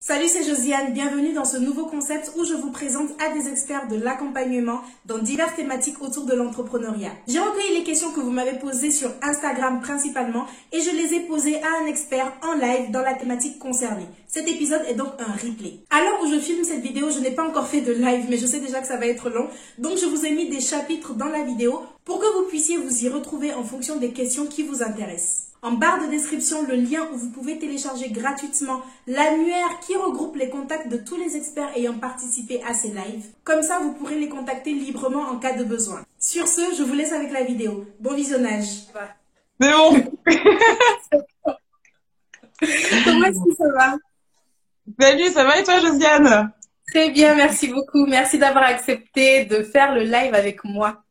Salut, c'est Josiane, bienvenue dans ce nouveau concept où je vous présente à des experts de l'accompagnement dans diverses thématiques autour de l'entrepreneuriat. J'ai recueilli les questions que vous m'avez posées sur Instagram principalement et je les ai posées à un expert en live dans la thématique concernée. Cet épisode est donc un replay. À l'heure où je filme cette vidéo, je n'ai pas encore fait de live, mais je sais déjà que ça va être long, donc je vous ai mis des chapitres dans la vidéo pour que vous puissiez vous y retrouver en fonction des questions qui vous intéressent. En barre de description, le lien où vous pouvez télécharger gratuitement l'annuaire qui regroupe les contacts de tous les experts ayant participé à ces lives. Comme ça, vous pourrez les contacter librement en cas de besoin. Sur ce, je vous laisse avec la vidéo. Bon visionnage. C'est bon. Comment est-ce que ça va? Salut, ça va et toi, Josiane? Très bien, merci beaucoup. Merci d'avoir accepté de faire le live avec moi.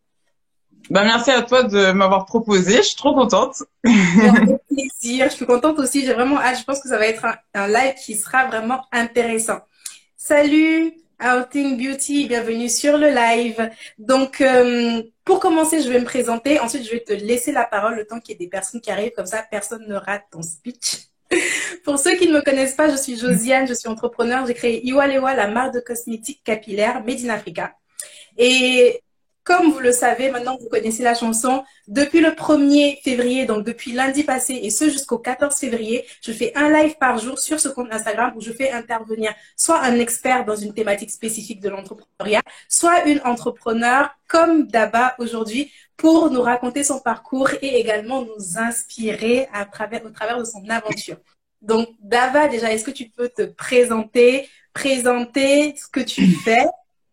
Merci à toi de m'avoir proposé, je suis trop contente. Avec plaisir, je suis contente aussi, j'ai vraiment hâte, je pense que ça va être un live qui sera vraiment intéressant. Salut Outing Beauty, bienvenue sur le live. Donc, pour commencer, je vais me présenter, ensuite je vais te laisser la parole le temps qu'il y ait des personnes qui arrivent, comme ça personne ne rate ton speech. Pour ceux qui ne me connaissent pas, je suis Josiane, je suis entrepreneur, j'ai créé Iwalewa, la marque de cosmétiques capillaires Made in Africa. Et comme vous le savez, maintenant vous connaissez la chanson, depuis le 1er février, donc depuis lundi passé et ce jusqu'au 14 février, je fais un live par jour sur ce compte Instagram où je fais intervenir soit un expert dans une thématique spécifique de l'entrepreneuriat, soit une entrepreneur comme Daba aujourd'hui pour nous raconter son parcours et également nous inspirer au travers de son aventure. Donc Daba, déjà, est-ce que tu peux te présenter ce que tu fais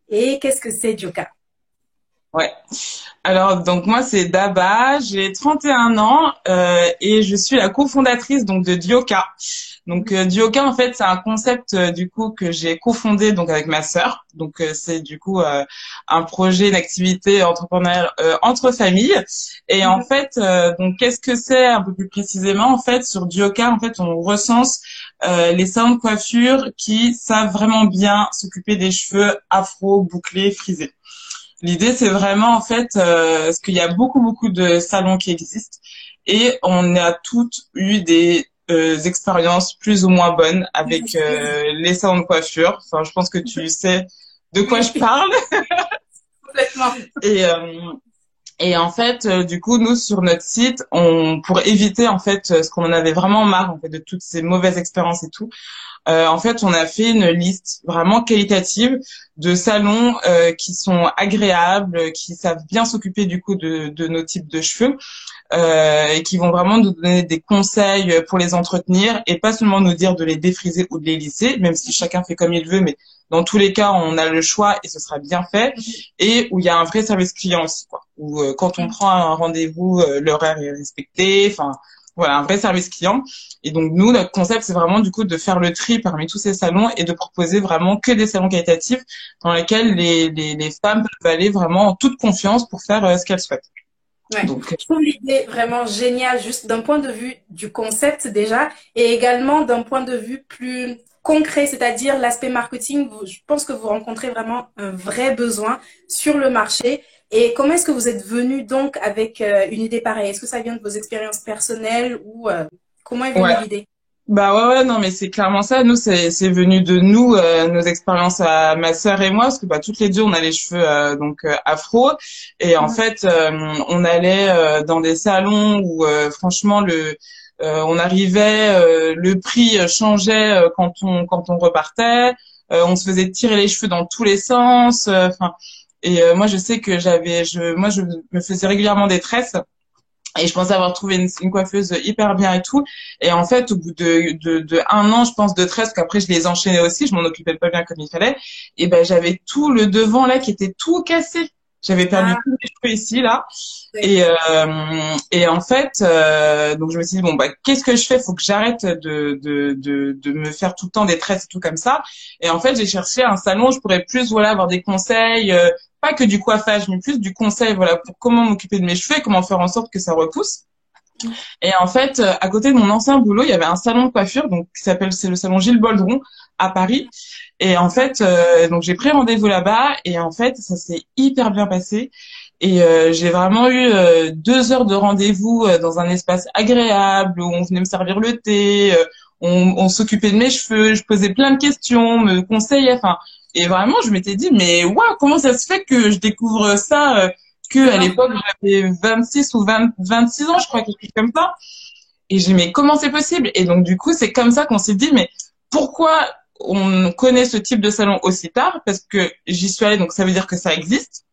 et qu'est-ce que c'est Dioka? Ouais. Alors, donc moi, c'est Daba, j'ai 31 ans et je suis la cofondatrice donc de Dioka. Donc Dioka, en fait, c'est un concept du coup que j'ai cofondé donc avec ma sœur. Donc c'est du coup un projet, une activité entrepreneuriale entre familles. Et en fait, donc qu'est-ce que c'est un peu plus précisément? En fait, sur Dioka, en fait, on recense les salons de coiffure qui savent vraiment bien s'occuper des cheveux afro, bouclés, frisés. L'idée, c'est vraiment en fait, parce qu'il y a beaucoup de salons qui existent et on a toutes eu des expériences plus ou moins bonnes avec les salons de coiffure. Enfin, je pense que tu sais de quoi je parle. Complètement. Et en fait, du coup, nous sur notre site, pour éviter en fait, ce qu'on en avait vraiment marre en fait de toutes ces mauvaises expériences et tout. En fait, on a fait une liste vraiment qualitative de salons qui sont agréables, qui savent bien s'occuper du coup de nos types de cheveux et qui vont vraiment nous donner des conseils pour les entretenir et pas seulement nous dire de les défriser ou de les lisser, même si chacun fait comme il veut, mais dans tous les cas, on a le choix et ce sera bien fait et où il y a un vrai service client aussi, quoi. Où quand on prend un rendez-vous, l'horaire est respecté, enfin voilà, un vrai service client. Et donc, nous, notre concept, c'est vraiment, du coup, de faire le tri parmi tous ces salons et de proposer vraiment que des salons qualitatifs dans lesquels les femmes peuvent aller vraiment en toute confiance pour faire ce qu'elles souhaitent. Ouais. Donc, je trouve l'idée vraiment géniale, juste d'un point de vue du concept déjà, et également d'un point de vue plus concret, c'est-à-dire l'aspect marketing. Je pense que vous rencontrez vraiment un vrai besoin sur le marché. Et comment est-ce que vous êtes venu donc avec une idée pareille? Est-ce que ça vient de vos expériences personnelles ou comment est venue l'idée? Ouais, non, mais c'est clairement ça. Nous, c'est venu de nous, nos expériences à ma sœur et moi, parce que toutes les deux, on a les cheveux afro, et en fait, on allait dans des salons où franchement on arrivait, le prix changeait quand on repartait, on se faisait tirer les cheveux dans tous les sens, et moi, je sais que moi, je me faisais régulièrement des tresses. Et je pensais avoir trouvé une coiffeuse hyper bien et tout. Et en fait, au bout de 1 an, je pense, de tresses, qu'après je les enchaînais aussi, je m'en occupais pas bien comme il fallait. Et ben, j'avais tout le devant là qui était tout cassé. J'avais perdu tous les cheveux ici là. Et en fait, donc je me suis dit qu'est-ce que je fais? Faut que j'arrête de me faire tout le temps des tresses et tout comme ça. Et en fait, j'ai cherché un salon où je pourrais plus avoir des conseils. Pas que du coiffage, mais plus du conseil, pour comment m'occuper de mes cheveux et comment faire en sorte que ça repousse. Et en fait, à côté de mon ancien boulot, il y avait un salon de coiffure, donc c'est le salon Gilles Boldron à Paris. Et en fait, donc j'ai pris rendez-vous là-bas et en fait, ça s'est hyper bien passé. Et j'ai vraiment eu 2 heures de rendez-vous dans un espace agréable où on venait me servir le thé. on s'occupait de mes cheveux, je posais plein de questions, me conseillait, enfin, et vraiment, je m'étais dit, mais waouh, comment ça se fait que je découvre ça, que à l'époque, j'avais 26 ou 26 ans, je crois, quelque chose comme ça. Et j'ai dit, mais comment c'est possible? Et donc, du coup, c'est comme ça qu'on s'est dit, mais pourquoi on connaît ce type de salon aussi tard? Parce que j'y suis allée, donc ça veut dire que ça existe.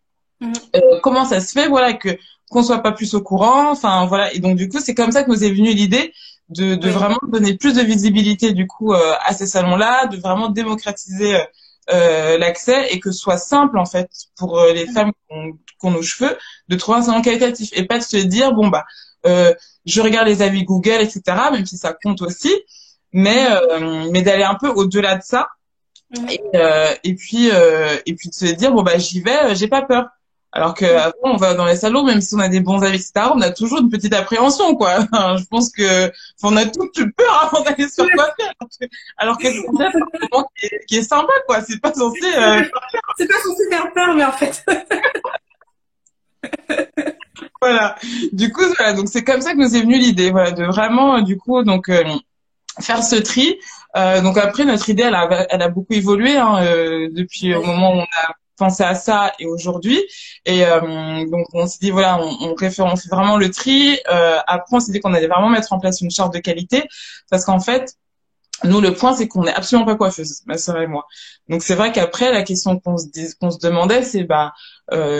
Comment ça se fait, voilà, que qu'on soit pas plus au courant, enfin voilà. Et donc du coup, c'est comme ça que nous est venue l'idée de vraiment donner plus de visibilité du coup à ces salons-là, de vraiment démocratiser l'accès et que ce soit simple en fait pour les femmes qui ont nos cheveux de trouver un salon qualitatif et pas de se dire bon bah je regarde les avis Google, etc. Même si ça compte aussi, mais d'aller un peu au-delà de ça et puis de se dire bon bah j'y vais, j'ai pas peur. Alors que avant, on va dans les salons, même si on a des bons avis, etc., on a toujours une petite appréhension, quoi. Je pense que, enfin, on a toute peur avant d'aller sur quoi faire. Alors que c'est un événement qui est sympa, quoi. C'est pas censé, C'est pas censé faire peur, mais en fait. voilà. Du coup, voilà. Donc, c'est comme ça que nous est venue l'idée, voilà, de vraiment, du coup, donc, faire ce tri. Donc après, notre idée, elle a beaucoup évolué, hein, depuis au moment où on a pensé à ça et aujourd'hui. Et donc on s'est dit voilà, on fait vraiment le tri. Après, on s'est dit qu'on allait vraiment mettre en place une charte de qualité parce qu'en fait, nous le point c'est qu'on n'est absolument pas coiffeuse, ma sœur et moi. Donc c'est vrai qu'après la question qu'on se demandait, c'est bah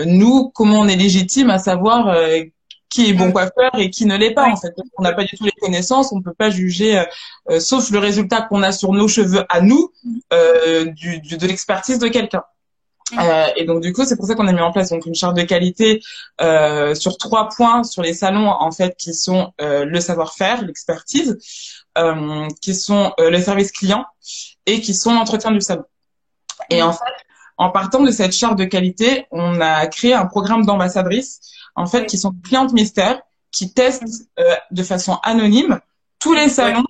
nous comment on est légitime à savoir qui est bon coiffeur et qui ne l'est pas en fait. On n'a pas du tout les connaissances, on peut pas juger, sauf le résultat qu'on a sur nos cheveux à nous, de l'expertise de quelqu'un. Et donc du coup, c'est pour ça qu'on a mis en place donc une charte de qualité sur 3 points sur les salons en fait qui sont le savoir-faire, l'expertise, qui sont le service client et qui sont l'entretien du salon. Et en fait, en partant de cette charte de qualité, on a créé un programme d'ambassadrices en fait qui sont clientes mystères qui testent de façon anonyme tous les salons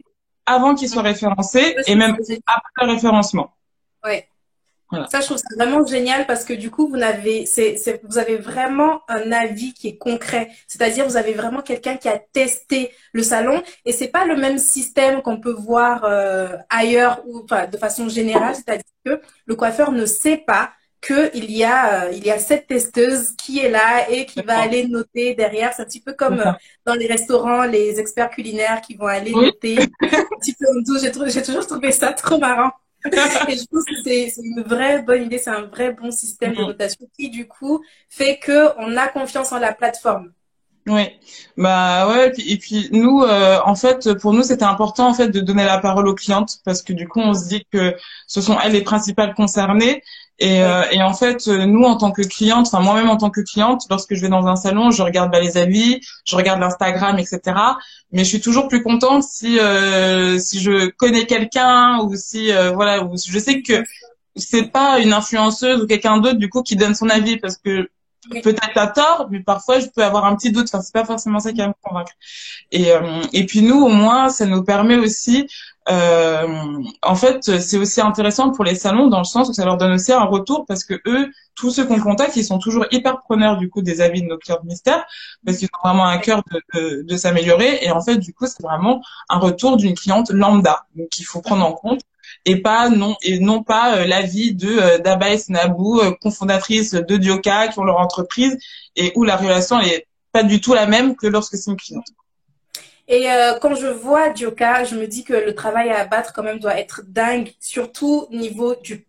avant qu'ils soient référencés et même après le référencement. Ouais. Voilà. Ça, je trouve ça vraiment génial parce que du coup, vous avez vraiment un avis qui est concret. C'est-à-dire, vous avez vraiment quelqu'un qui a testé le salon et c'est pas le même système qu'on peut voir ailleurs ou enfin de façon générale. C'est-à-dire que le coiffeur ne sait pas qu'il y a cette testeuse qui est là et qui va aller noter derrière. C'est un petit peu comme dans les restaurants, les experts culinaires qui vont aller noter un petit peu en douce. J'ai toujours trouvé ça trop marrant. Et je pense que c'est une vraie bonne idée, c'est un vrai bon système de notation qui du coup fait que on a confiance en la plateforme. Oui, bah ouais, et puis nous, en fait, pour nous, c'était important en fait de donner la parole aux clientes parce que du coup, on se dit que ce sont elles les principales concernées et en fait, nous en tant que cliente, enfin moi-même en tant que cliente, lorsque je vais dans un salon, je regarde les avis, je regarde l'Instagram, etc. Mais je suis toujours plus contente si je connais quelqu'un ou si voilà, ou je sais que c'est pas une influenceuse ou quelqu'un d'autre du coup qui donne son avis parce que peut-être à tort, mais parfois je peux avoir un petit doute. Enfin, c'est pas forcément ça qui va me convaincre. Et puis nous, au moins, ça nous permet aussi, en fait, c'est aussi intéressant pour les salons dans le sens où ça leur donne aussi un retour parce que eux, tous ceux qu'on contacte, ils sont toujours hyper preneurs du coup des avis de nos clients mystères parce qu'ils ont vraiment un cœur de s'améliorer. Et en fait, du coup, c'est vraiment un retour d'une cliente lambda, donc il faut prendre en compte. Et non pas l'avis de d'Aba Esnabou, cofondatrice de Dioka, qui ont leur entreprise et où la relation est pas du tout la même que lorsque c'est une cliente. Et quand je vois Dioka, je me dis que le travail à abattre quand même doit être dingue, surtout au niveau du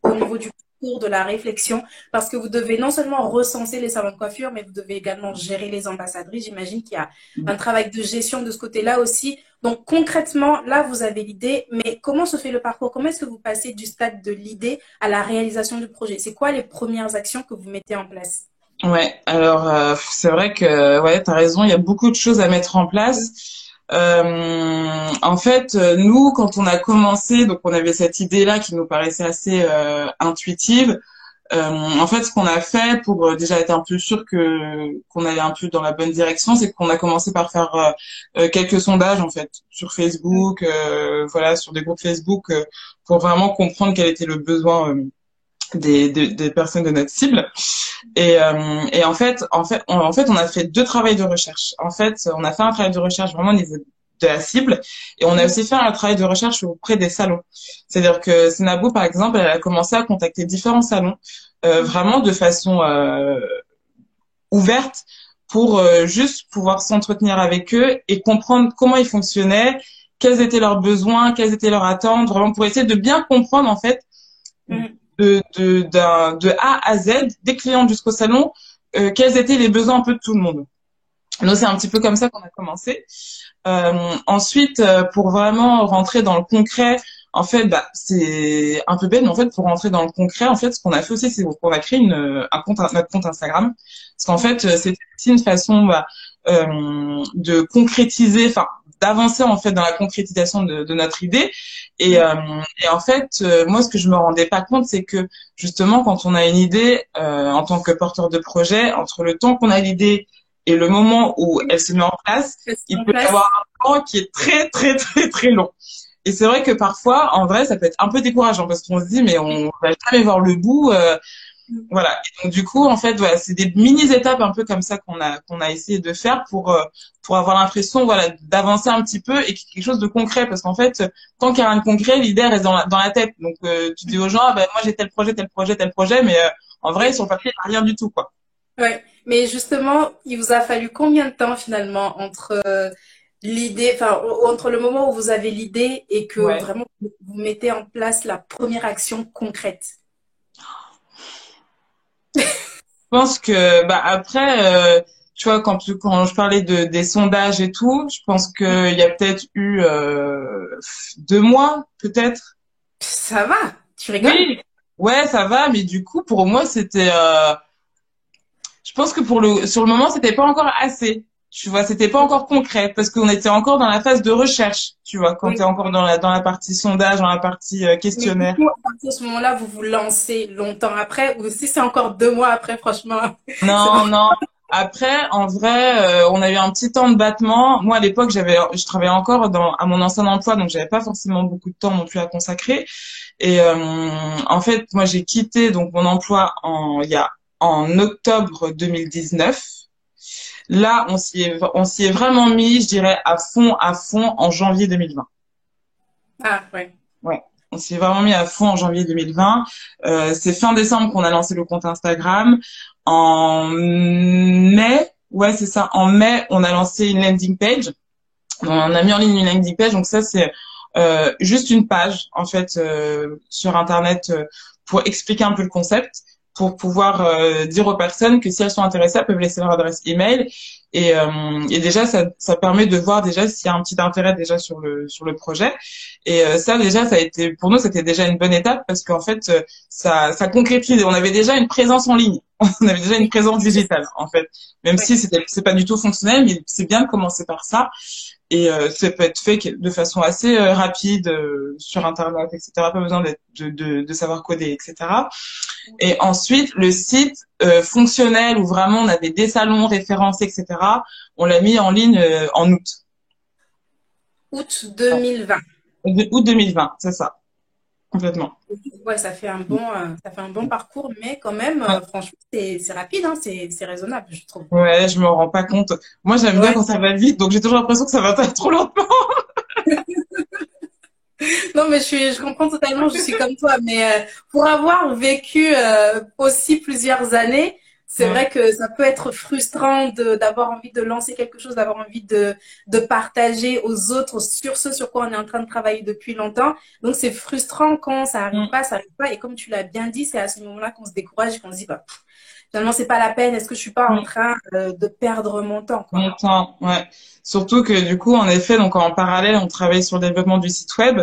cours de la réflexion, parce que vous devez non seulement recenser les salons de coiffure, mais vous devez également gérer les ambassadrices. J'imagine qu'il y a un travail de gestion de ce côté-là aussi. Donc concrètement, là, vous avez l'idée, mais comment se fait le parcours? Comment est-ce que vous passez du stade de l'idée à la réalisation du projet? C'est quoi les premières actions que vous mettez en place? Ouais, alors c'est vrai que ouais, t'as raison, il y a beaucoup de choses à mettre en place. En fait, nous, quand on a commencé, donc on avait cette idée-là qui nous paraissait assez intuitive. En fait, ce qu'on a fait pour déjà être un peu sûr qu'on allait un peu dans la bonne direction, c'est qu'on a commencé par faire quelques sondages en fait sur Facebook, voilà, sur des groupes Facebook, pour vraiment comprendre quel était le besoin des personnes de notre cible. Et en fait, on a fait 2 travails de recherche. En fait, on a fait un travail de recherche vraiment au niveau de la cible. Et on a aussi fait un travail de recherche auprès des salons. C'est-à-dire que Senabou, par exemple, elle a commencé à contacter différents salons, vraiment de façon ouverte, pour juste pouvoir s'entretenir avec eux et comprendre comment ils fonctionnaient, quels étaient leurs besoins, quelles étaient leurs attentes, vraiment pour essayer de bien comprendre en fait de A à Z, des clients jusqu'au salon, quels étaient les besoins un peu de tout le monde. Nous, c'est un petit peu comme ça qu'on a commencé. Ensuite, pour vraiment rentrer dans le concret, en fait, bah, c'est un peu bête, mais en fait, pour rentrer dans le concret, en fait, ce qu'on a fait aussi, c'est qu'on a créé notre compte Instagram. Parce qu'en fait, c'est aussi une façon de concrétiser, enfin, d'avancer en fait dans la concrétisation de notre idée. Et en fait, moi, ce que je me rendais pas compte, c'est que justement, quand on a une idée en tant que porteur de projet, entre le temps qu'on a l'idée et le moment où elle se met en place, il peut y avoir un temps qui est très, très, très, très long. Et c'est vrai que parfois, en vrai, ça peut être un peu décourageant parce qu'on se dit, mais on va jamais voir le bout. Voilà. Et donc, du coup, en fait, voilà, c'est des mini-étapes un peu comme ça qu'on a essayé de faire pour avoir l'impression, voilà, d'avancer un petit peu et quelque chose de concret. Parce qu'en fait, tant qu'il y a rien de concret, l'idée reste dans la tête. Donc, tu dis aux gens, ah, ben, moi, j'ai tel projet, tel projet, tel projet, mais en vrai, sur le papier, il n'y a rien du tout, quoi. Ouais, mais justement, il vous a fallu combien de temps finalement entre l'idée, enfin, entre le moment où vous avez l'idée et que Ouais. vraiment vous mettez en place la première action concrète? Je pense que bah après tu vois quand je parlais des sondages et tout, je pense qu'il y a peut-être eu 2 mois peut-être. Ça va, tu rigoles? Oui, ouais, ça va, mais du coup pour moi c'était je pense que sur le moment c'était pas encore assez. Tu vois, c'était pas encore concret parce qu'on était encore dans la phase de recherche, tu vois, quand t'es Oui. encore dans la partie sondage, dans la partie Mais du questionnaire. coup, à partir de ce moment-là, vous vous lancez longtemps après, ou si c'est encore 2 mois après, franchement, c'est pas. Non, non. Après, en vrai, on a eu un petit temps de battement. Moi, à l'époque, je travaillais encore à mon ancien emploi, donc j'avais pas forcément beaucoup de temps non plus à consacrer. Et en fait, moi, j'ai quitté donc mon emploi en octobre 2019. Là, on s'y est vraiment mis, je dirais, à fond en janvier 2020. Ah, ouais. Ouais. On s'y est vraiment mis à fond en janvier 2020. C'est fin décembre qu'on a lancé le compte Instagram. En mai, ouais, c'est ça. En mai, on a lancé une landing page. On a mis en ligne une landing page. Donc ça, c'est juste une page, en fait, sur Internet pour expliquer un peu le concept, pour pouvoir dire aux personnes que si elles sont intéressées, elles peuvent laisser leur adresse email. Et déjà, ça permet de voir déjà s'il y a un petit intérêt déjà sur le projet. Et ça, déjà, ça a été pour nous, c'était déjà une bonne étape parce qu'en fait, ça concrétise. On avait déjà une présence en ligne. On avait déjà une présence digitale, en fait. Même Ouais. si c'est pas du tout fonctionnel, mais c'est bien de commencer par ça. Et ça peut être fait de façon assez rapide sur Internet, etc. Pas besoin de savoir coder, etc. Et ensuite, le site fonctionnel où vraiment on avait des salons référencés, etc. On l'a mis en ligne en août. Août 2020. Août 2020, c'est ça, complètement. Ouais, ça fait un bon parcours, mais quand même, Ouais, franchement, c'est rapide, hein, c'est raisonnable, je trouve. ouais, je me rends pas compte. Moi, j'aime bien Ouais. quand ça va vite, donc j'ai toujours l'impression que ça va pas trop lentement. Non, mais je comprends totalement, je suis comme toi, mais pour avoir vécu aussi plusieurs années, c'est Ouais. vrai que ça peut être frustrant d'avoir envie de lancer quelque chose, d'avoir envie de partager aux autres sur ce sur quoi on est en train de travailler depuis longtemps. Donc, c'est frustrant quand Mm. ça arrive pas. Et comme tu l'as bien dit, c'est à ce moment-là qu'on se décourage et qu'on se dit, bah, finalement, c'est pas la peine. Est-ce que je suis pas en Mm. train de perdre mon temps, quoi. Mon temps, ouais. Surtout que du coup, en effet, donc en parallèle, on travaille sur le développement du site web.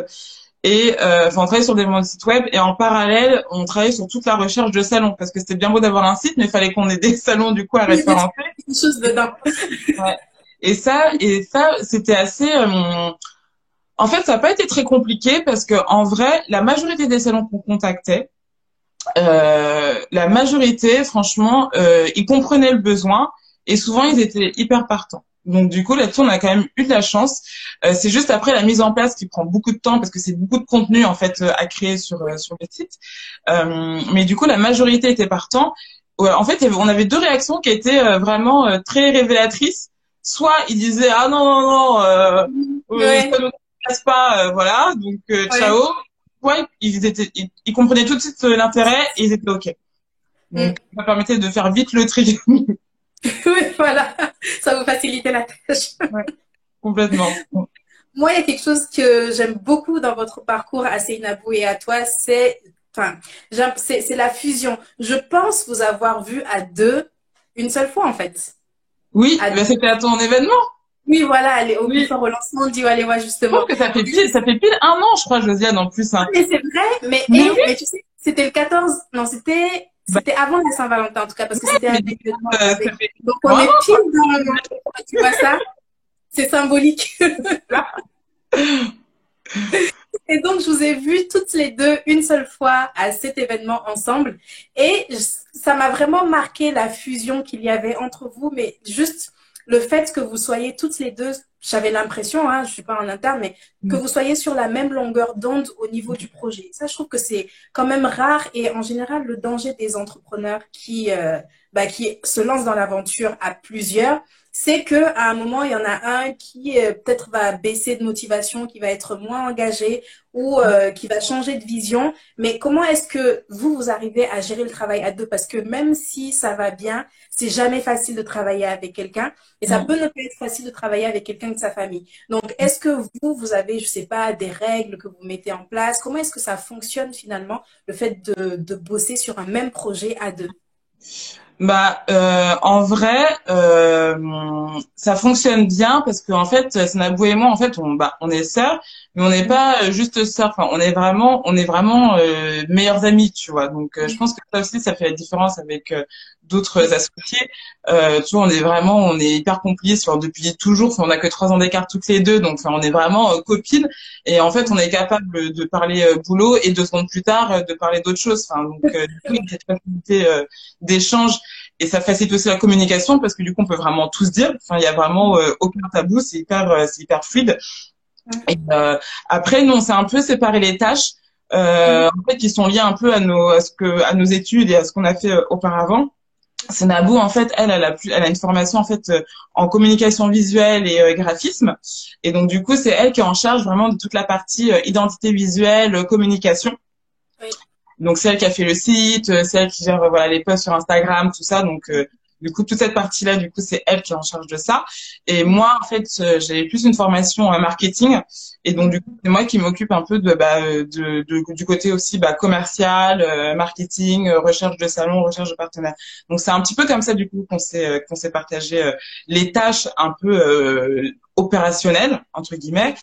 Et enfin, on travaille sur le développement du site web et en parallèle, on travaille sur toute la recherche de salons parce que c'était bien beau d'avoir un site, mais il fallait qu'on ait des salons du coup à référencer. Quelque chose dedans. Ouais. Et ça, c'était assez. En fait, ça n'a pas été très compliqué parce que en vrai, la majorité des salons qu'on contactait, la majorité, franchement, ils comprenaient le besoin et souvent ils étaient hyper partants. Donc du coup là-dessus on a quand même eu de la chance. C'est juste après la mise en place qui prend beaucoup de temps parce que c'est beaucoup de contenu en fait à créer sur le site. Mais du coup la majorité était partant. Ouais, en fait on avait deux réactions qui étaient vraiment très révélatrices soit ils disaient ah non non non Ouais, ça ne nous intéresse pas voilà donc ouais. ciao. Ouais, ils comprenaient tout de suite l'intérêt et ils étaient ok. Donc Mm. ça permettait de faire vite le tri. Oui, voilà. Ça vous facilitait la tâche. Ouais, complètement. Moi, il y a quelque chose que j'aime beaucoup dans votre parcours à Seynabou et à toi, enfin, c'est la fusion. Je pense vous avoir vu à deux une seule fois, en fait. Oui, À ben deux. c'était à ton événement. Oui, voilà, aller au Oui. before au lancement du Alewa, Je trouve justement. que ça fait pile un an, je crois, Josiane, en plus, hein. Mais c'est vrai, Mais oui, mais tu sais, c'était le 14, non, bah, c'était avant la Saint-Valentin, en tout cas, parce que c'était un mais du coup, événement ça avec. fait Donc, on vraiment est pile dans le moment. Tu vois ça? C'est symbolique. là. Et donc, je vous ai vus toutes les deux une seule fois à cet événement ensemble. Et ça m'a vraiment marqué la fusion qu'il y avait entre vous, mais juste le fait que vous soyez toutes les deux, j'avais l'impression, hein, je suis pas en interne, mais que vous soyez sur la même longueur d'onde au niveau du projet. Ça, je trouve que c'est quand même rare et en général le danger des entrepreneurs qui se lancent dans l'aventure à plusieurs, c'est que à un moment il y en a un qui peut-être va baisser de motivation, qui va être moins engagé ou qui va changer de vision. Mais comment est-ce que vous arrivez à gérer le travail à deux? Parce que même si ça va bien, c'est jamais facile de travailler avec quelqu'un et ça peut ne pas être facile de travailler avec quelqu'un de sa famille. Donc, est-ce que vous avez, je sais pas, des règles que vous mettez en place? Comment est-ce que ça fonctionne finalement, le fait de bosser sur un même projet à deux? Bah, en vrai, ça fonctionne bien parce que en fait, Sanabou et moi, en fait, on est sœurs, mais on n'est pas juste sœurs. Enfin, on est vraiment meilleures amies, tu vois. Donc, je pense que ça aussi, ça fait la différence avec d'autres associés. Tu vois, on est hyper complices, genre, depuis toujours. Enfin, on a que 3 ans d'écart toutes les deux, donc, enfin, on est vraiment copines. Et en fait, on est capable de parler boulot et 2 secondes plus tard de parler d'autres choses. Enfin, donc, du coup, il y a cette facilité d'échange. Et ça facilite aussi la communication parce que du coup, on peut vraiment tout se dire. Enfin, il y a vraiment aucun tabou, c'est hyper fluide. Et après, nous, on s'est un peu séparé les tâches, en fait, qui sont liées un peu à nos études et à ce qu'on a fait auparavant. C'est Nabou, en fait, elle a une formation en fait en communication visuelle et graphisme. Et donc, du coup, c'est elle qui est en charge vraiment de toute la partie identité visuelle, communication. Oui. Donc c'est elle qui a fait le site, c'est elle qui gère voilà les posts sur Instagram, tout ça. Donc du coup toute cette partie-là, du coup c'est elle qui est en charge de ça. Et moi en fait j'avais plus une formation en marketing et donc du coup c'est moi qui m'occupe un peu du côté aussi commercial, marketing, recherche de salon, recherche de partenaires. Donc c'est un petit peu comme ça du coup qu'on s'est partagé les tâches un peu opérationnelles entre guillemets.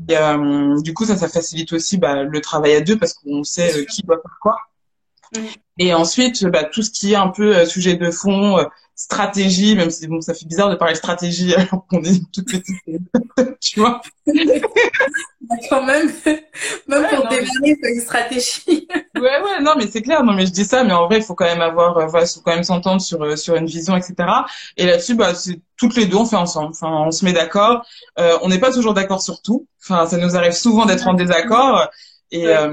Et, du coup, ça facilite aussi le travail à deux parce qu'on C'est sait sûr. qui doit faire quoi. Mm. Et ensuite, tout ce qui est un peu sujet de fond, stratégie, même si bon, ça fait bizarre de parler stratégie alors qu'on est une toute petite, tu vois. Quand même, même Ouais, pour non, démarrer, il faut une stratégie. ouais, non, mais c'est clair. Non, mais je dis ça, mais en vrai, il faut quand même avoir, voilà, faut quand même s'entendre sur une vision, etc. Et là-dessus, c'est toutes les deux, on fait ensemble. Enfin, on se met d'accord. On n'est pas toujours d'accord sur tout. Enfin, ça nous arrive souvent d'être en désaccord. Ouais.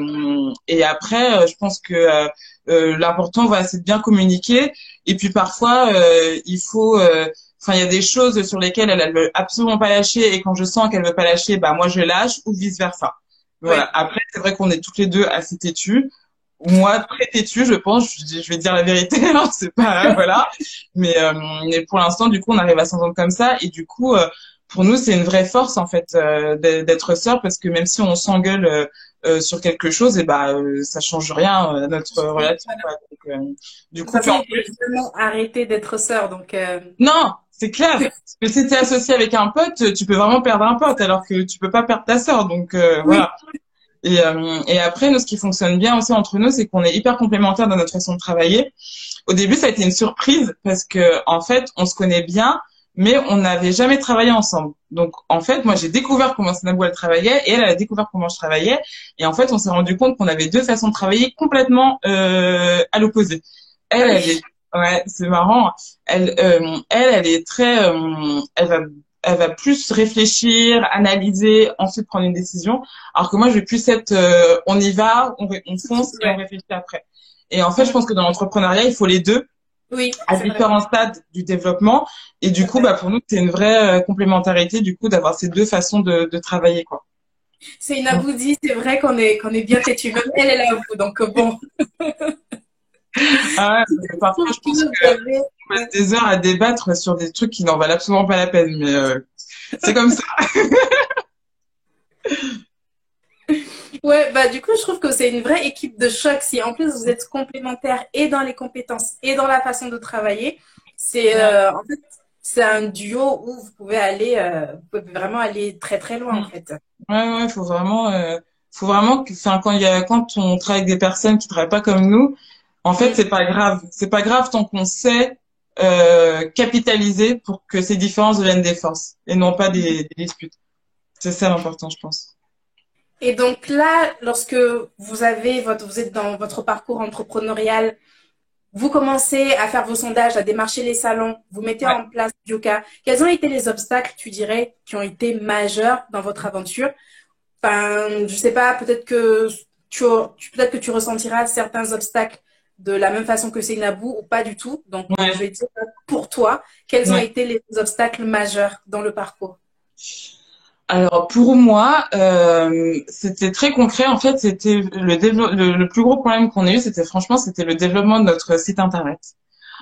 Et après, je pense que l'important, voilà, c'est de bien communiquer. Et puis parfois, il faut, enfin, il y a des choses sur lesquelles elle veut absolument pas lâcher. Et quand je sens qu'elle veut pas lâcher, moi, je lâche ou vice versa. Voilà. Ouais. Après, c'est vrai qu'on est toutes les deux assez têtues. Moi, très têtue, je pense. Je vais dire la vérité. Hein, c'est pas voilà. Mais pour l'instant, du coup, on arrive à s'entendre comme ça. Et du coup, pour nous, c'est une vraie force en fait d'être sœurs parce que même si on s'engueule sur quelque chose, et ça change rien à notre relation. Quoi. Donc, du De toute coup, puis façon, en vous pouvez jamais arrêter d'être sœurs, donc non, c'est clair. Parce que si t'es associé avec un pote, tu peux vraiment perdre un pote alors que tu peux pas perdre ta sœur. Donc oui. voilà. Et après, nous, ce qui fonctionne bien aussi entre nous, c'est qu'on est hyper complémentaires dans notre façon de travailler. Au début, ça a été une surprise parce que, en fait, on se connaît bien, mais on n'avait jamais travaillé ensemble. Donc, en fait, moi, j'ai découvert comment Sanabou elle travaillait et elle a découvert comment je travaillais. Et en fait, on s'est rendu compte qu'on avait deux façons de travailler complètement à l'opposé. Ah Elle, oui. elle est, ouais, c'est marrant. Elle est très, elle va plus réfléchir, analyser, ensuite prendre une décision. Alors que moi, je vais plus être, on y va, on fonce et on Ouais. réfléchit après. Et en fait, je pense que dans l'entrepreneuriat, il faut les deux. Oui, à c'est vrai. différents stades du développement. Et du coup, bah, pour nous, c'est une vraie complémentarité, du coup, d'avoir ces deux façons de travailler, quoi. C'est une aboudie, c'est vrai qu'on est bien têtu. Même elle, elle avoue. Donc bon, Ah je ouais, parfois, trouve je que pense vous que avez. on passe des heures à débattre sur des trucs qui n'en valent absolument pas la peine, mais c'est comme ça. Ouais, bah du coup, je trouve que c'est une vraie équipe de choc. Si en plus vous êtes complémentaires et dans les compétences et dans la façon de travailler, c'est Ouais. en fait c'est un duo où vous pouvez vraiment aller très très loin en fait. Ouais, ouais, faut vraiment que, enfin, quand on travaille avec des personnes qui travaillent pas comme nous, en fait, Mm. c'est pas grave. C'est pas grave tant qu'on sait capitaliser pour que ces différences deviennent des forces et non pas des disputes. C'est ça l'important, je pense. Et donc là, lorsque vous êtes dans votre parcours entrepreneurial, vous commencez à faire vos sondages, à démarcher les salons, vous mettez Ouais. en place Yoka. Quels ont été les obstacles, tu dirais, qui ont été majeurs dans votre aventure? Enfin, je sais pas, peut-être que tu ressentiras certains obstacles de la même façon que Seynabou ou pas du tout. Donc, je Ouais. vais dire pour toi, quels ont Ouais. été les obstacles majeurs dans le parcours? Alors pour moi, c'était très concret. En fait, c'était le plus gros problème qu'on a eu, c'était le développement de notre site internet.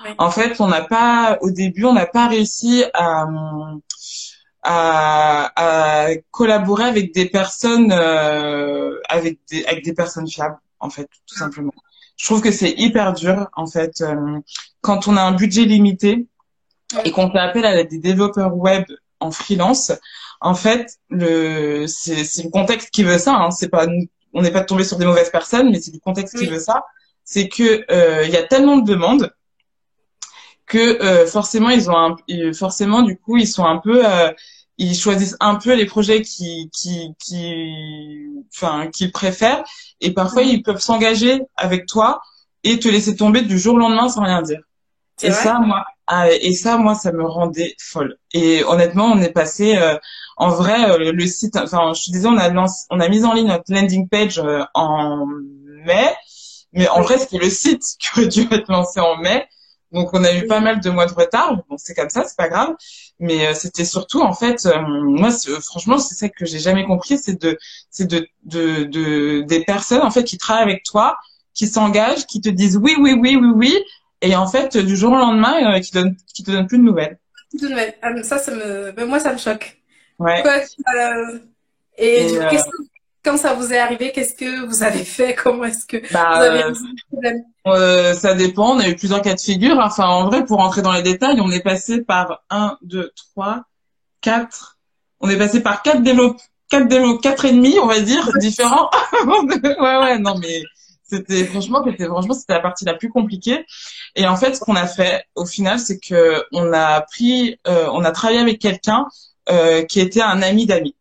Oui, En fait, au début, on n'a pas réussi à collaborer avec des personnes, avec des personnes fiables, en fait, tout simplement. Je trouve que c'est hyper dur, en fait, quand on a un budget limité et qu'on fait appel à des développeurs web en freelance. En fait, c'est le contexte qui veut ça. Hein. C'est pas, on n'est pas tombé sur des mauvaises personnes, mais c'est le contexte qui oui, veut ça. C'est que il y a tellement de demandes que forcément forcément du coup ils sont un peu ils choisissent un peu les projets enfin qu'ils préfèrent et parfois mhm. ils peuvent s'engager avec toi et te laisser tomber du jour au lendemain sans rien dire. C'est vrai? Et ça moi ça me rendait folle. Et honnêtement on est passé en vrai le site, enfin je te disais on a mis en ligne notre landing page en mai, mais en Oui, vrai, c'était le site qui aurait dû être lancé en mai. Donc, on a eu pas oui. mal de mois de retard. Bon, c'est comme ça, c'est pas grave. Mais c'était surtout, en fait, moi, franchement, c'est ça que j'ai jamais compris, des personnes, en fait, qui travaillent avec toi, qui s'engagent, qui te disent oui, oui, oui, oui, oui, et en fait, du jour au lendemain, qui te donnent plus de nouvelles. Tout de même. Ah, mais mais moi, ça me choque. Ouais. Quoi, et Et du coup, quand ça vous est arrivé, qu'est-ce que vous avez fait? Comment est-ce que vous avez bah, résolu le problème? ça dépend. On a eu plusieurs cas de figure. Enfin, en vrai, pour rentrer dans les détails, on est passé par un, deux, trois. Quatre. On est passé par quatre et demi, on va dire, différents. Ouais, ouais, non, mais c'était la partie la plus compliquée. Et en fait, ce qu'on a fait, au final, c'est que on a travaillé avec quelqu'un, qui était un ami d'amis.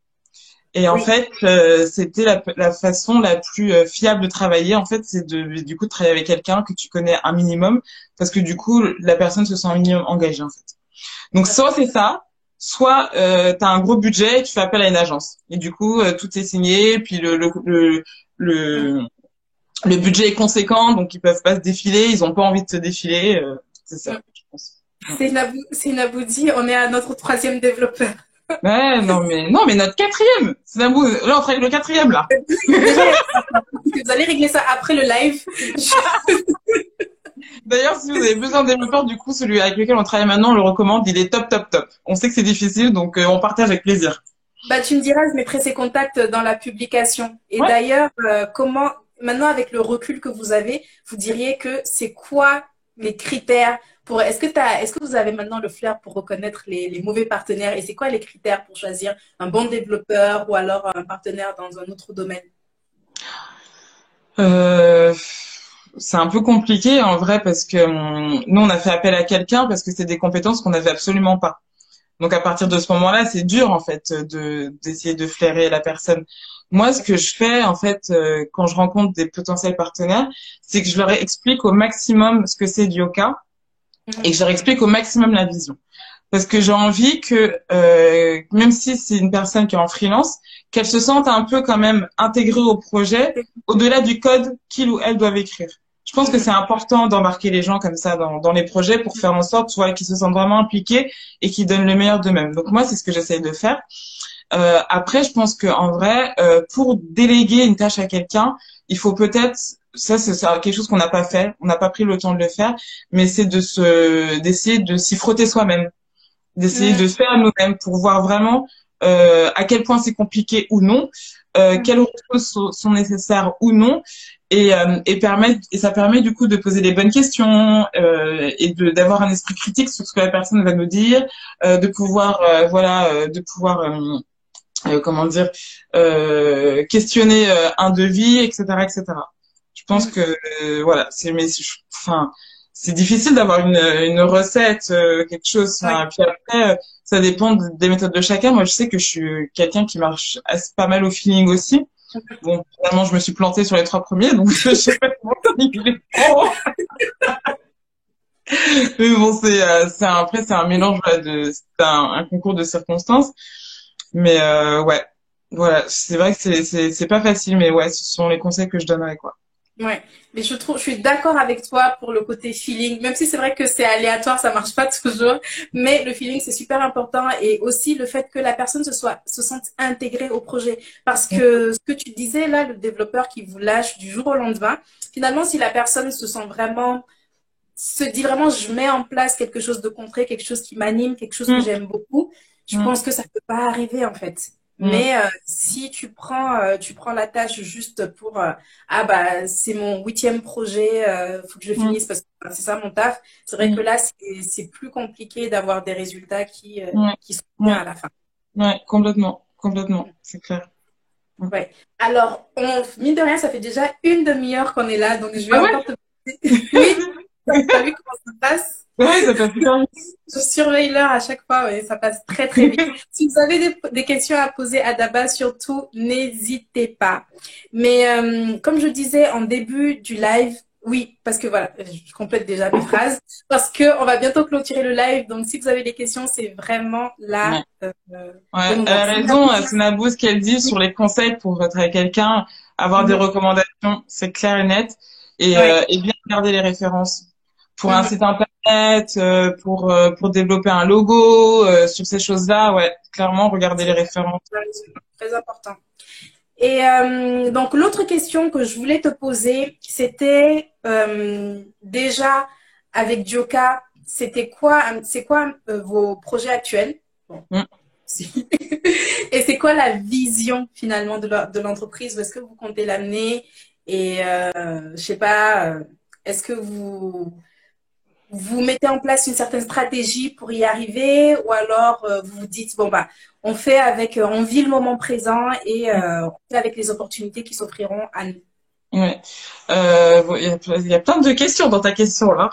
Et en Oui, fait, c'était la façon la plus fiable de travailler. En fait, c'est du coup, de travailler avec quelqu'un que tu connais un minimum, parce que du coup, la personne se sent un minimum engagée, en fait. Donc soit c'est ça, soit tu as un gros budget et tu fais appel à une agence. Et du coup, tout est signé, puis le, le budget est conséquent, donc ils peuvent pas se défiler, ils ont pas envie de se défiler. C'est ça, je pense. c'est Naboudi, on est à notre troisième développeur. Ouais, non, mais notre quatrième. C'est là, on travaille avec le quatrième là. Déjà, vous allez régler ça après le live. D'ailleurs, si vous avez besoin d'un développeur, du coup, celui avec lequel on travaille maintenant, on le recommande. Il est top, top, top. On sait que c'est difficile, donc on partage avec plaisir. Bah, tu me diras, je mettrai ses contacts dans la publication. Et Ouais. d'ailleurs, maintenant avec le recul que vous avez, vous diriez que c'est quoi les critères pour, est-ce que vous avez maintenant le flair pour reconnaître les mauvais partenaires et c'est quoi les critères pour choisir un bon développeur ou alors un partenaire dans un autre domaine? Euh, c'est un peu compliqué en vrai parce que nous on a fait appel à quelqu'un parce que c'est des compétences qu'on n'avait absolument pas. Donc à partir de ce moment-là, c'est dur en fait de d'essayer de flairer la personne. Moi, ce que je fais en fait quand je rencontre des potentiels partenaires, c'est que je leur explique au maximum ce que c'est du yoga et Mhm. que je leur explique au maximum la vision. Parce que j'ai envie que même si c'est une personne qui est en freelance, qu'elle se sente un peu quand même intégrée au projet, au-delà du code qu'il ou elle doivent écrire. Je pense que c'est important d'embarquer les gens comme ça dans les projets pour faire en sorte, tu vois, qu'ils se sentent vraiment impliqués et qu'ils donnent le meilleur d'eux-mêmes. Donc moi, c'est ce que j'essaye de faire. Après, je pense que en vrai, pour déléguer une tâche à quelqu'un, il faut peut-être, ça c'est quelque chose qu'on n'a pas fait, on n'a pas pris le temps de le faire, mais c'est d'essayer de s'y frotter soi-même, d'essayer de faire nous-mêmes pour voir vraiment à quel point c'est compliqué ou non, quelles ressources sont nécessaires ou non, et ça permet du coup de poser les bonnes questions et d'avoir un esprit critique sur ce que la personne va nous dire, de pouvoir de pouvoir comment dire, questionner un devis, etc., etc. Je pense que voilà, enfin, c'est difficile d'avoir une recette, quelque chose. Enfin, puis après, ça dépend des méthodes de chacun. Moi, je sais que je suis quelqu'un qui marche pas mal au feeling aussi. Bon, finalement, je me suis plantée sur les 3 premiers, donc je sais pas comment il est bon. Mais bon, après, c'est un mélange c'est un concours de circonstances. Mais ouais, voilà, c'est vrai que c'est pas facile, mais ouais, ce sont les conseils que je donnerais, quoi. Ouais, mais je suis d'accord avec toi pour le côté feeling, même si c'est vrai que c'est aléatoire, ça marche pas toujours, mais le feeling c'est super important et aussi le fait que la personne se sente intégrée au projet. Parce que ce que tu disais là, le développeur qui vous lâche du jour au lendemain, finalement si la personne se dit vraiment je mets en place quelque chose de concret, quelque chose qui m'anime, quelque chose que j'aime beaucoup, je pense que ça peut pas arriver en fait. Mais si tu prends la tâche juste pour ah bah c'est mon 8e projet, faut que je finisse parce que c'est ça mon taf. C'est vrai que là c'est plus compliqué d'avoir des résultats qui sont bien à la fin. Ouais, complètement, c'est clair. Ouais. Alors mine de rien ça fait déjà une demi-heure qu'on est là, donc je vais encore te oui. T'as vu comment ça passe? Ouais, ça passe super vite. Je surveille l'heure à chaque fois, ouais, ça passe très très vite. Si vous avez des questions à poser à Daba, surtout, n'hésitez pas. Mais comme je disais en début du live, oui, parce que voilà, je complète déjà mes phrases, parce que on va bientôt clôturer le live, donc si vous avez des questions, c'est vraiment là. Ouais, elle a raison, Senabou, ce qu'elle dit sur les conseils pour être avec quelqu'un, avoir des recommandations, c'est clair et net, et bien regarder les références. Pour un site internet, pour développer un logo, sur ces choses-là, ouais, clairement, regarder les références. Très important. Et donc l'autre question que je voulais te poser, c'était déjà avec Djoka, c'est quoi vos projets actuels? Bon. Et c'est quoi la vision finalement de l'entreprise? Où est-ce que vous comptez l'amener? Et je sais pas, est-ce que vous mettez en place une certaine stratégie pour y arriver, ou alors vous vous dites bon bah on vit le moment présent et on fait avec les opportunités qui s'offriront à nous. Ouais, il y a plein de questions dans ta question là.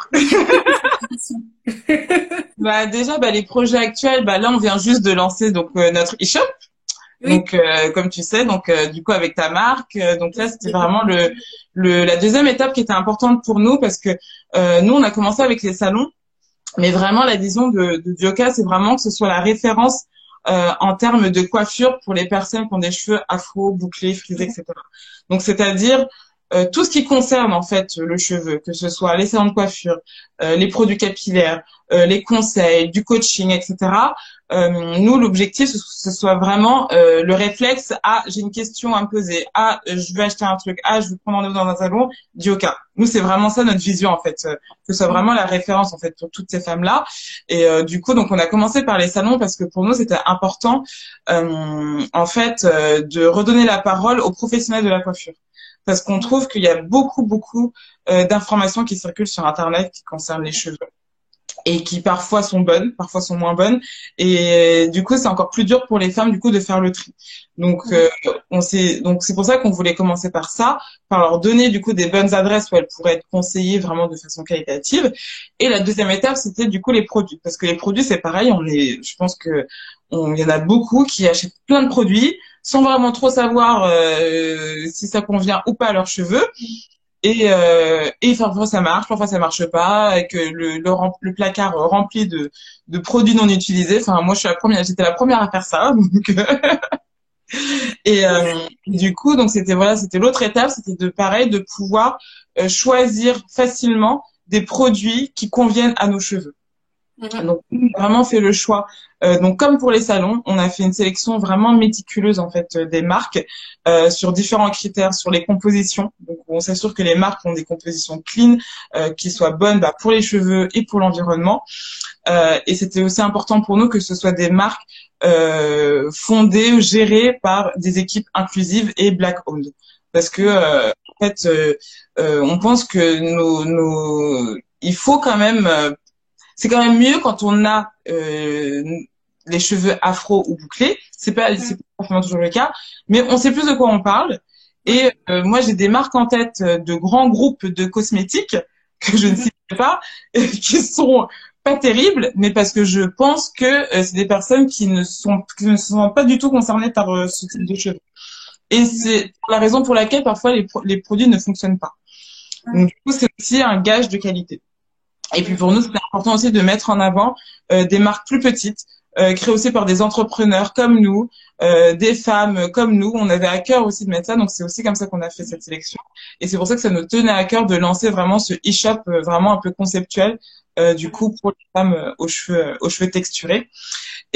Bah déjà, les projets actuels, là on vient juste de lancer donc notre e-shop. Oui. Donc comme tu sais, donc du coup avec ta marque, donc là c'était vraiment la deuxième étape qui était importante pour nous parce que nous on a commencé avec les salons, mais vraiment la vision de Djoka c'est vraiment que ce soit la référence en termes de coiffure pour les personnes qui ont des cheveux afro, bouclés, frisés, etc. Donc c'est-à-dire tout ce qui concerne en fait le cheveu, que ce soit les salons de coiffure, les produits capillaires, les conseils, du coaching, etc. Nous, l'objectif, ce soit vraiment le réflexe j'ai une question à me poser, je veux acheter un truc, je veux prendre rendez-vous dans un salon, Djoka. Nous, c'est vraiment ça notre vision en fait, que ce soit vraiment la référence en fait pour toutes ces femmes-là. Et du coup, donc on a commencé par les salons parce que pour nous, c'était important en fait de redonner la parole aux professionnels de la coiffure. Parce qu'on trouve qu'il y a beaucoup d'informations qui circulent sur Internet qui concernent les cheveux et qui parfois sont bonnes, parfois sont moins bonnes. Et du coup, c'est encore plus dur pour les femmes du coup de faire le tri. Donc, c'est pour ça qu'on voulait commencer par ça, par leur donner du coup des bonnes adresses où elles pourraient être conseillées vraiment de façon qualitative. Et la deuxième étape, c'était du coup les produits, parce que les produits c'est pareil. Je pense que il y en a beaucoup qui achètent plein de produits sans vraiment trop savoir si ça convient ou pas à leurs cheveux. Et parfois ça marche, parfois ça marche pas, avec le placard rempli de produits non utilisés. Enfin, moi, j'étais la première à faire ça. Donc Et du coup, donc c'était voilà, c'était l'autre étape, c'était de pareil, de pouvoir choisir facilement des produits qui conviennent à nos cheveux. Donc, on a vraiment fait le choix. Donc, comme pour les salons, on a fait une sélection vraiment méticuleuse en fait des marques sur différents critères, sur les compositions. Donc, on s'assure que les marques ont des compositions clean, qui soient bonnes pour les cheveux et pour l'environnement. Et c'était aussi important pour nous que ce soit des marques fondées, gérées par des équipes inclusives et black-owned, parce que en fait, on pense que il faut quand même c'est quand même mieux quand on a les cheveux afro ou bouclés. C'est pas forcément toujours le cas, mais on sait plus de quoi on parle. Et moi, j'ai des marques en tête de grands groupes de cosmétiques que je ne citerai pas, qui sont pas terribles, mais parce que je pense que c'est des personnes qui ne sont pas du tout concernées par ce type de cheveux. Et c'est la raison pour laquelle parfois les produits ne fonctionnent pas. Donc du coup, c'est aussi un gage de qualité. Et puis pour nous, c'est important aussi de mettre en avant des marques plus petites, créées aussi par des entrepreneurs comme nous, des femmes comme nous. On avait à cœur aussi de mettre ça, donc c'est aussi comme ça qu'on a fait cette sélection. Et c'est pour ça que ça nous tenait à cœur de lancer vraiment ce e-shop vraiment un peu conceptuel, du coup pour les femmes aux cheveux texturés.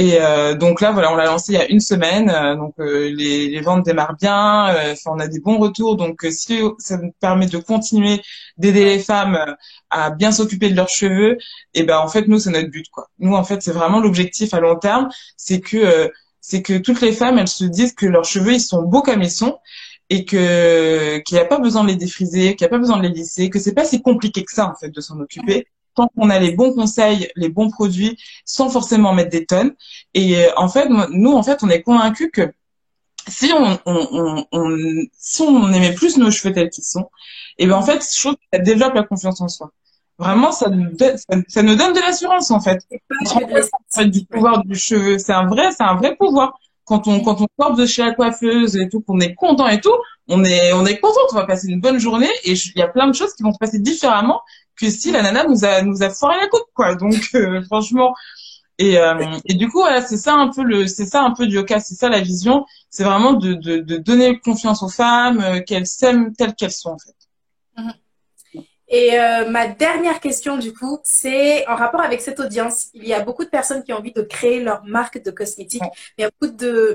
Et donc là, voilà, on l'a lancé il y a une semaine. Donc les ventes démarrent bien. On a des bons retours. Donc si ça nous permet de continuer d'aider les femmes à bien s'occuper de leurs cheveux, et ben en fait nous c'est notre but quoi. Nous en fait c'est vraiment l'objectif à long terme, c'est que toutes les femmes elles se disent que leurs cheveux ils sont beaux comme ils sont et que qu'il n'y a pas besoin de les défriser, qu'il n'y a pas besoin de les lisser, que c'est pas si compliqué que ça en fait de s'en occuper. Tant qu'on a les bons conseils, les bons produits, sans forcément mettre des tonnes. Et en fait, nous, en fait, on est convaincus que si si on aimait plus nos cheveux tels qu'ils sont, et ben en fait, je trouve que ça développe la confiance en soi. Vraiment, ça nous donne de l'assurance en fait. On se rend compte, en fait, du pouvoir du cheveu. C'est un vrai pouvoir. Quand on sort de chez la coiffeuse et tout, qu'on est content et tout, on est content. On va passer une bonne journée et il y a plein de choses qui vont se passer différemment que si la nana nous a foiré la coupe quoi. Donc franchement et du coup voilà, c'est ça un peu du Yoka, c'est ça la vision, c'est vraiment de donner confiance aux femmes, qu'elles s'aiment telles qu'elles sont en fait. Et ma dernière question, du coup, c'est en rapport avec cette audience. Il y a beaucoup de personnes qui ont envie de créer leur marque de cosmétiques. Il y a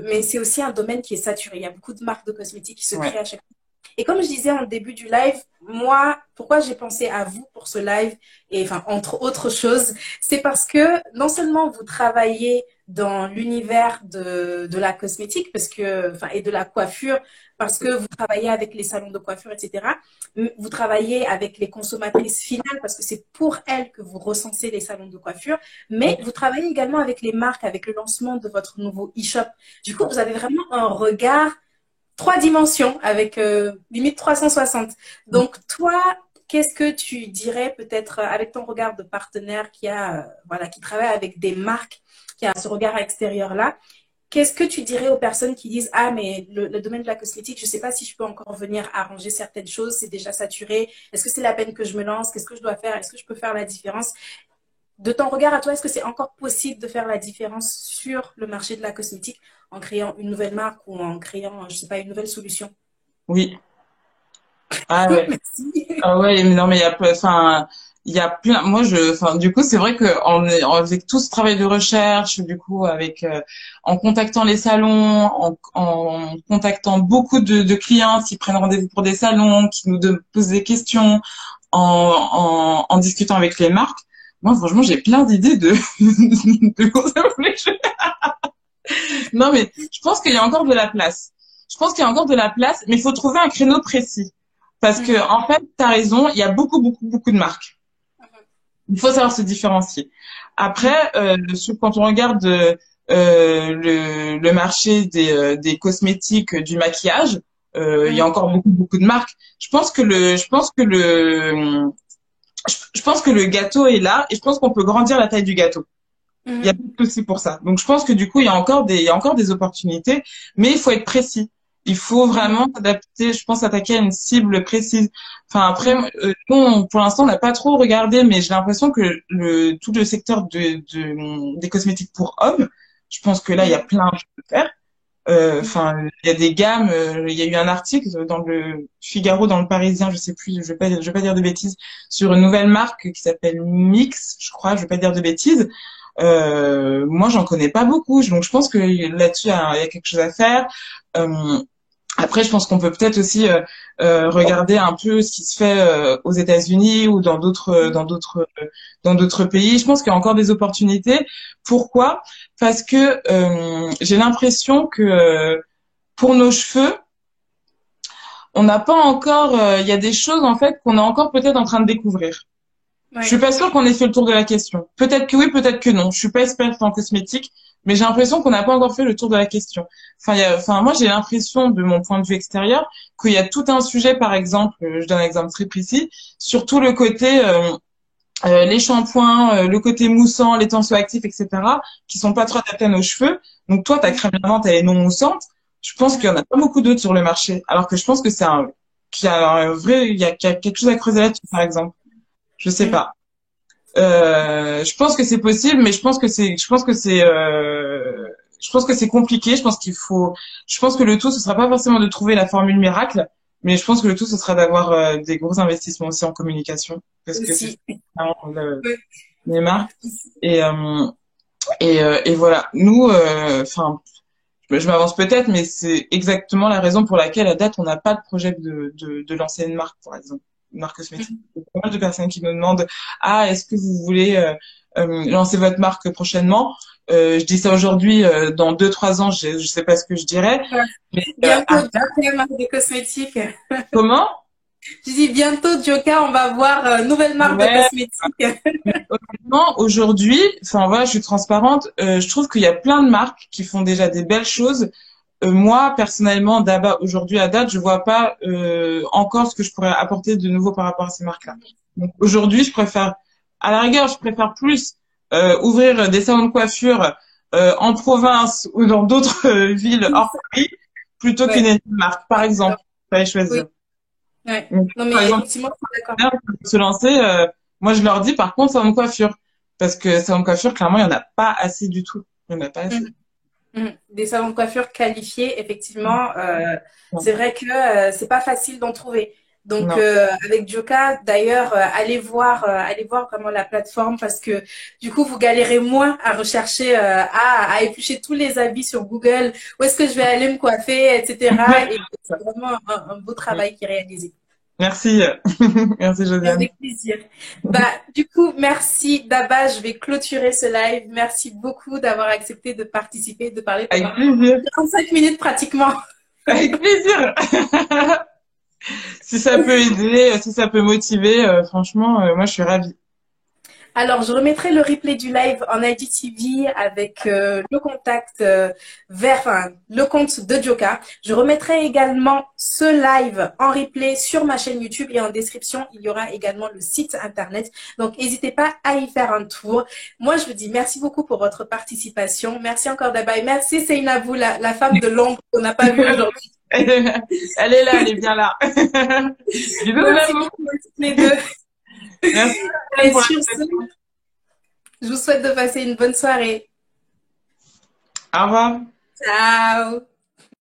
mais c'est aussi un domaine qui est saturé. Il y a beaucoup de marques de cosmétiques qui se créent à chaque fois. Et comme je disais en début du live, moi, pourquoi j'ai pensé à vous pour ce live, et enfin, entre autres choses, c'est parce que non seulement vous travaillez dans l'univers de la cosmétique, parce que, enfin, et de la coiffure, parce que vous travaillez avec les salons de coiffure, etc. Vous travaillez avec les consommatrices finales, parce que c'est pour elles que vous recensez les salons de coiffure, mais vous travaillez également avec les marques, avec le lancement de votre nouveau e-shop. Du coup, vous avez vraiment un regard 3 dimensions avec limite 360. Donc toi, qu'est-ce que tu dirais peut-être avec ton regard de partenaire qui a voilà, qui travaille avec des marques, qui a ce regard extérieur là, qu'est-ce que tu dirais aux personnes qui disent ah mais le domaine de la cosmétique, je sais pas si je peux encore venir arranger certaines choses, c'est déjà saturé. Est-ce que c'est la peine que je me lance? Qu'est-ce que je dois faire? Est-ce que je peux faire la différence? De ton regard à toi, est-ce que c'est encore possible de faire la différence sur le marché de la cosmétique en créant une nouvelle marque ou en créant, je sais pas, une nouvelle solution? Oui. Ah ouais. Merci. Ah ouais, mais non, mais il y a plein. Du coup, c'est vrai que avec tout ce travail de recherche, du coup, en contactant les salons, en contactant beaucoup de clients qui prennent rendez-vous pour des salons, qui posent des questions, en discutant avec les marques. Moi, franchement, j'ai plein d'idées de concept. Non, mais je pense qu'il y a encore de la place. Je pense qu'il y a encore de la place, mais il faut trouver un créneau précis. Parce que, en fait, t'as raison, il y a beaucoup, beaucoup, beaucoup de marques. Il faut savoir se différencier. Après, quand on regarde le marché des cosmétiques, du maquillage, il y a encore beaucoup, beaucoup de marques. Je pense que le gâteau est là et je pense qu'on peut grandir la taille du gâteau. Il y a pas de souci pour ça. Donc je pense que du coup il y a encore des opportunités, mais il faut être précis. Il faut vraiment s'adapter, je pense, attaquer à une cible précise. Enfin après, nous, pour l'instant, on n'a pas trop regardé, mais j'ai l'impression que tout le secteur des cosmétiques pour hommes, je pense que là il y a plein de choses à faire. Enfin, il y a des gammes. Il y a eu un article dans le Figaro, dans le Parisien, je sais plus, je vais pas dire de bêtises, sur une nouvelle marque qui s'appelle Mix, je crois, je vais pas dire de bêtises. Moi, j'en connais pas beaucoup, donc je pense que là-dessus, il y a quelque chose à faire. Euh, Après, je pense qu'on peut peut-être aussi regarder un peu ce qui se fait aux États-Unis ou dans d'autres pays. Je pense qu'il y a encore des opportunités. Pourquoi? Parce que j'ai l'impression que pour nos cheveux, on n'a pas encore. Il y a des choses en fait qu'on est encore peut-être en train de découvrir. Je suis Ouais. pas sûre qu'on ait fait le tour de la question. Peut-être que oui, peut-être que non. Je suis pas experte en cosmétique, mais j'ai l'impression qu'on n'a pas encore fait le tour de la question. Enfin, moi, j'ai l'impression, de mon point de vue extérieur, qu'il y a tout un sujet, par exemple, je donne un exemple très précis, sur tout le côté les shampoings, le côté moussant, les tensioactifs, etc., qui sont pas trop adaptés à nos cheveux. Donc toi, ta crème lavante, elle est non moussante. Je pense qu'il y en a pas beaucoup d'autres sur le marché, alors que je pense que qu'il y a un vrai, qu'il y a quelque chose à creuser là-dessus, par exemple. Je sais pas. Je pense que c'est possible, mais je pense que c'est compliqué. Je pense que le tout, ce sera pas forcément de trouver la formule miracle, mais je pense que le tout, ce sera d'avoir des gros investissements aussi en communication, parce que c'est Aussi. vraiment Ouais. les marques. Et, et voilà. Nous, enfin, je m'avance peut-être, mais c'est exactement la raison pour laquelle à date, on n'a pas de projet de lancer une marque, par exemple, une marque cosmétique. Il y a pas mal de personnes qui nous demandent, ah, est-ce que vous voulez lancer votre marque prochainement? Je dis ça aujourd'hui, dans 2, 3 ans, je sais pas ce que je dirais. Ouais. Mais Bientôt, à date, Joker, marque de cosmétiques. comment? Je dis bientôt, Joker, on va voir nouvelle marque de Ouais, cosmétiques. honnêtement, aujourd'hui, enfin voilà, je suis transparente. Je trouve qu'il y a plein de marques qui font déjà des belles choses. Moi, personnellement, d'abord aujourd'hui à date, je vois pas encore ce que je pourrais apporter de nouveau par rapport à ces marques-là. Donc aujourd'hui, à la rigueur, je préfère plus ouvrir des salons de coiffure en province ou dans d'autres villes hors Paris plutôt qu'une Ouais, énième marque, par exemple. Fallait choisir. oui, ouais. Donc, Non, mais par exemple, effectivement, je suis d'accord. se lancer, moi je leur dis par contre salon de coiffure parce que salon de coiffure, clairement, il y en a pas assez du tout. Il y en a pas assez. Mhm. Mhm. Des salons de coiffure qualifiés, effectivement, Non. c'est vrai que c'est pas facile d'en trouver. Donc Non. avec Joka, d'ailleurs, allez voir vraiment la plateforme parce que du coup vous galérez moins à rechercher, à éplucher tous les avis sur Google, où est-ce que je vais aller me coiffer, etc. Et c'est vraiment un beau travail qui est réalisé. Merci, merci Josiane. Avec plaisir. Bah, du coup, merci Daba. Je vais clôturer ce live. Merci beaucoup d'avoir accepté de participer, de parler Avec pendant plaisir. 45 minutes pratiquement. Avec plaisir. Si ça peut aider, si ça peut motiver, franchement, moi je suis ravie. Alors, je remettrai le replay du live en IGTV avec le contact enfin, le compte de Joka. Je remettrai également ce live en replay sur ma chaîne YouTube et en description, il y aura également le site internet. Donc, n'hésitez pas à y faire un tour. Moi, je vous dis merci beaucoup pour votre participation. Merci encore Dabaï. Merci Seynabou, la femme de l'ombre qu'on n'a pas vue aujourd'hui. Elle est là, elle est bien là. Bisous Merci d'amour. beaucoup à toutes les deux. Merci Et pour sur ce, je vous souhaite de passer une bonne soirée. la... Au revoir. Ciao.